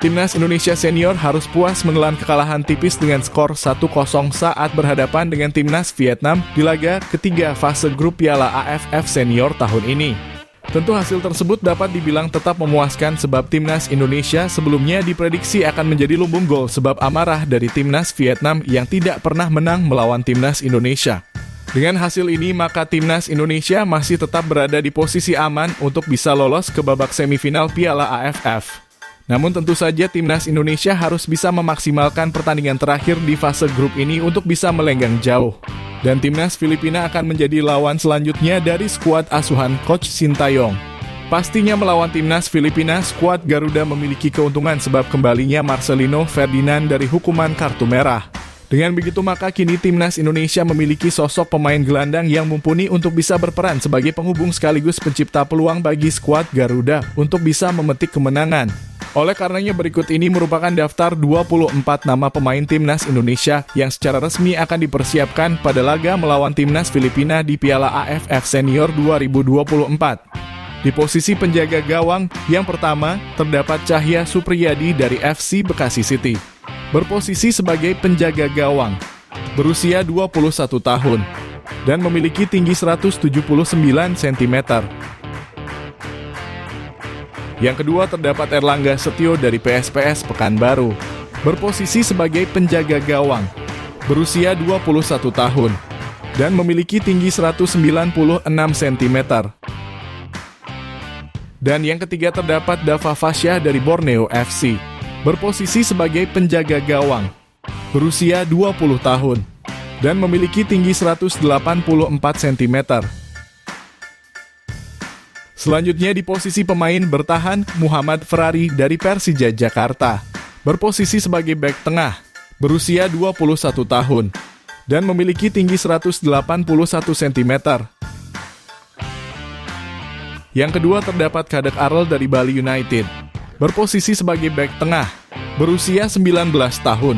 Timnas Indonesia Senior harus puas menelan kekalahan tipis dengan skor 1-0 saat berhadapan dengan Timnas Vietnam di laga ketiga fase grup Piala AFF Senior tahun ini. Tentu hasil tersebut dapat dibilang tetap memuaskan sebab Timnas Indonesia sebelumnya diprediksi akan menjadi lumbung gol sebab amarah dari Timnas Vietnam yang tidak pernah menang melawan Timnas Indonesia. Dengan hasil ini, maka Timnas Indonesia masih tetap berada di posisi aman untuk bisa lolos ke babak semifinal Piala AFF. Namun tentu saja Timnas Indonesia harus bisa memaksimalkan pertandingan terakhir di fase grup ini untuk bisa melenggang jauh. Dan Timnas Filipina akan menjadi lawan selanjutnya dari skuad asuhan Coach Sintayong. Pastinya melawan Timnas Filipina, skuad Garuda memiliki keuntungan sebab kembalinya Marcelino Ferdinand dari hukuman kartu merah. Dengan begitu maka kini Timnas Indonesia memiliki sosok pemain gelandang yang mumpuni untuk bisa berperan sebagai penghubung sekaligus pencipta peluang bagi skuad Garuda untuk bisa memetik kemenangan. Oleh karenanya berikut ini merupakan daftar 24 nama pemain Timnas Indonesia yang secara resmi akan dipersiapkan pada laga melawan Timnas Filipina di Piala AFF Senior 2024. Di posisi penjaga gawang, yang pertama terdapat Cahya Supriyadi dari FC Bekasi City. Berposisi sebagai penjaga gawang, berusia 21 tahun, dan memiliki tinggi 179 cm. Yang kedua terdapat Erlangga Setio dari PSPS Pekanbaru, berposisi sebagai penjaga gawang, berusia 21 tahun, dan memiliki tinggi 196 cm. Dan yang ketiga terdapat Dava Fasya dari Borneo FC, berposisi sebagai penjaga gawang, berusia 20 tahun, dan memiliki tinggi 184 cm. Selanjutnya di posisi pemain bertahan, Muhammad Ferrari dari Persija Jakarta, berposisi sebagai bek tengah, berusia 21 tahun, dan memiliki tinggi 181 cm. Yang kedua terdapat Kadek Arel dari Bali United, berposisi sebagai bek tengah, berusia 19 tahun,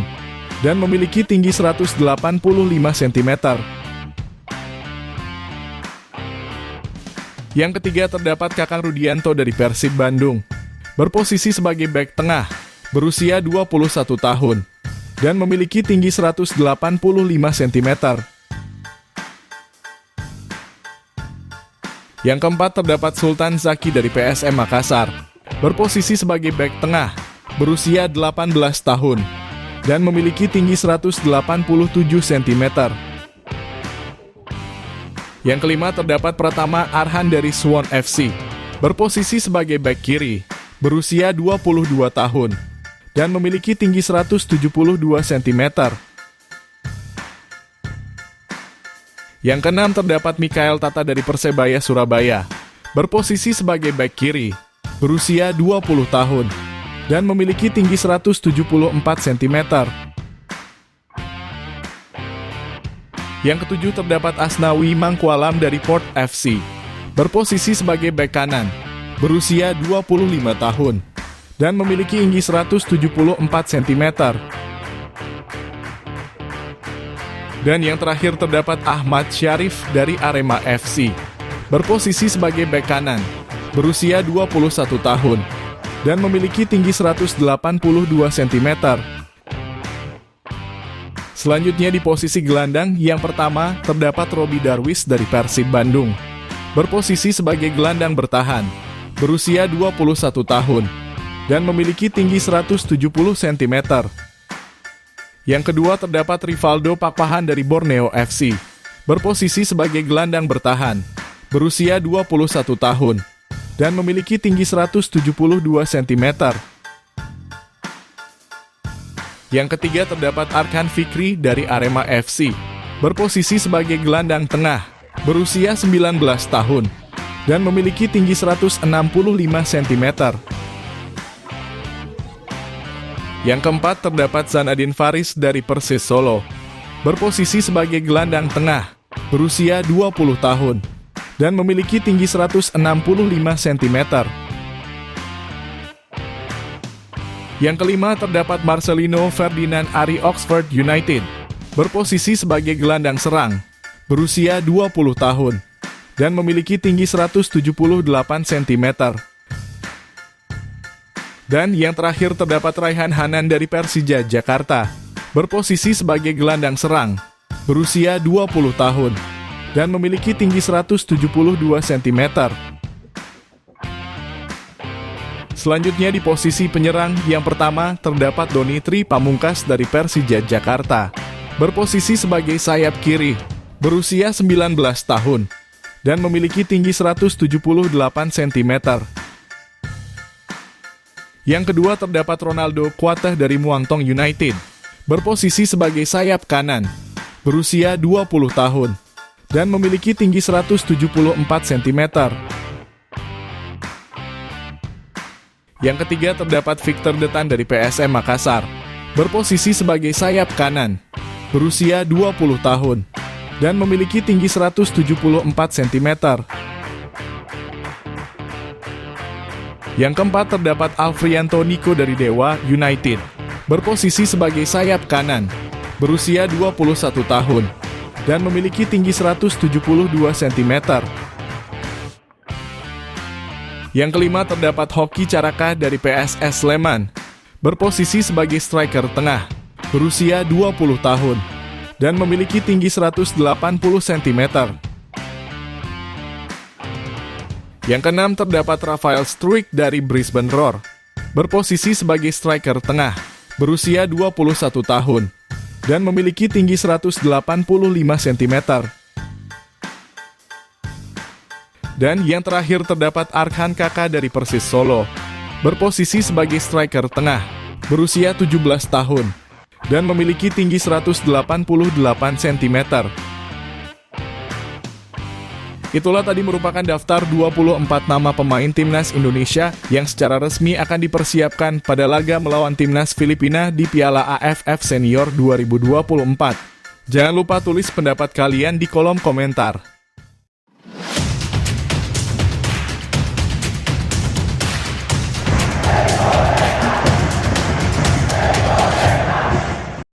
dan memiliki tinggi 185 cm. Yang ketiga terdapat Kakang Rudianto dari Persib Bandung, berposisi sebagai bek tengah, berusia 21 tahun, dan memiliki tinggi 185 cm. Yang keempat terdapat Sultan Zaki dari PSM Makassar, berposisi sebagai bek tengah, berusia 18 tahun, dan memiliki tinggi 187 cm. Yang kelima terdapat Pratama Arhan dari Suwon FC, berposisi sebagai bek kiri, berusia 22 tahun, dan memiliki tinggi 172 cm. Yang keenam terdapat Mikael Tata dari Persebaya Surabaya, berposisi sebagai bek kiri, berusia 20 tahun, dan memiliki tinggi 174 cm. Yang ketujuh terdapat Asnawi Mangkualam dari Port FC, berposisi sebagai bek kanan, berusia 25 tahun, dan memiliki tinggi 174 cm. Dan yang terakhir terdapat Ahmad Syarif dari Arema FC, berposisi sebagai bek kanan, berusia 21 tahun, dan memiliki tinggi 182 cm. Selanjutnya di posisi gelandang, yang pertama terdapat Robi Darwis dari Persib Bandung, berposisi sebagai gelandang bertahan, berusia 21 tahun, dan memiliki tinggi 170 cm. Yang kedua terdapat Rivaldo Pakpahan dari Borneo FC, berposisi sebagai gelandang bertahan, berusia 21 tahun, dan memiliki tinggi 172 cm. Yang ketiga terdapat Arkan Fikri dari Arema FC, berposisi sebagai gelandang tengah, berusia 19 tahun, dan memiliki tinggi 165 cm. Yang keempat terdapat Zanadin Faris dari Persis Solo, berposisi sebagai gelandang tengah, berusia 20 tahun, dan memiliki tinggi 165 cm. Yang kelima terdapat Marcelino Ferdinand dari Oxford United, berposisi sebagai gelandang serang, berusia 20 tahun, dan memiliki tinggi 178 cm. Dan yang terakhir terdapat Raihan Hanan dari Persija Jakarta, berposisi sebagai gelandang serang, berusia 20 tahun, dan memiliki tinggi 172 cm. Selanjutnya di posisi penyerang yang pertama terdapat Doni Tri Pamungkas dari Persija Jakarta, berposisi sebagai sayap kiri, berusia 19 tahun, dan memiliki tinggi 178 cm. Yang kedua terdapat Ronaldo Kuateh dari Muangthong United, berposisi sebagai sayap kanan, berusia 20 tahun, dan memiliki tinggi 174 cm. Yang ketiga terdapat Victor Detan dari PSM Makassar, berposisi sebagai sayap kanan, berusia 20 tahun, dan memiliki tinggi 174 cm. Yang keempat terdapat Alfrianto Nico dari Dewa United, berposisi sebagai sayap kanan, berusia 21 tahun, dan memiliki tinggi 172 cm. Yang kelima terdapat Hoki Caraka dari PSS Sleman, berposisi sebagai striker tengah, berusia 20 tahun, dan memiliki tinggi 180 cm. Yang keenam terdapat Rafael Struijk dari Brisbane Roar, berposisi sebagai striker tengah, berusia 21 tahun, dan memiliki tinggi 185 cm. Dan yang terakhir terdapat Arkan Kaka dari Persis Solo, berposisi sebagai striker tengah, berusia 17 tahun, dan memiliki tinggi 188 cm. Itulah tadi merupakan daftar 24 nama pemain Timnas Indonesia yang secara resmi akan dipersiapkan pada laga melawan Timnas Filipina di Piala AFF Senior 2024. Jangan lupa tulis pendapat kalian di kolom komentar.